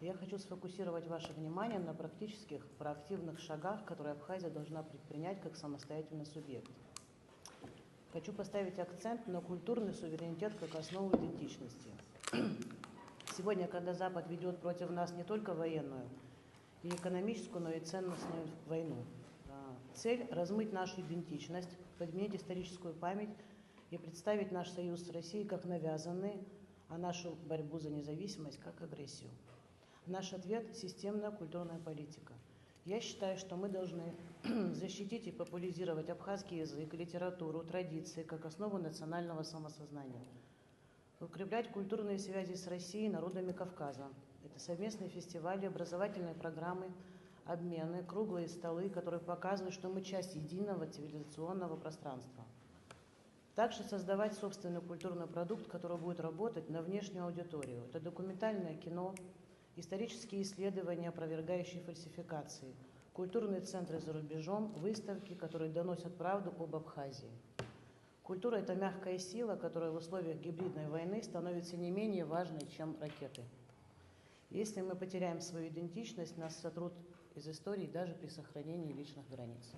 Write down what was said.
Я хочу сфокусировать ваше внимание на практических, проактивных шагах, которые Абхазия должна предпринять как самостоятельный субъект. Хочу поставить акцент на культурный суверенитет как основу идентичности. Сегодня, когда Запад ведет против нас не только военную и экономическую, но и ценностную войну, цель – размыть нашу идентичность, подменить историческую память и представить наш союз с Россией как навязанный, а нашу борьбу за независимость как агрессию. Наш ответ – системная культурная политика. Я считаю, что мы должны защитить и популяризировать абхазский язык, литературу, традиции как основу национального самосознания. Укреплять культурные связи с Россией и народами Кавказа. Это совместные фестивали, образовательные программы, обмены, круглые столы, которые показывают, что мы часть единого цивилизационного пространства. Также создавать собственный культурный продукт, который будет работать на внешнюю аудиторию. Это документальное кино, исторические исследования, опровергающие фальсификации, культурные центры за рубежом, выставки, которые доносят правду об Абхазии. Культура – это мягкая сила, которая в условиях гибридной войны становится не менее важной, чем ракеты. Если мы потеряем свою идентичность, нас сотрут из истории даже при сохранении личных границ.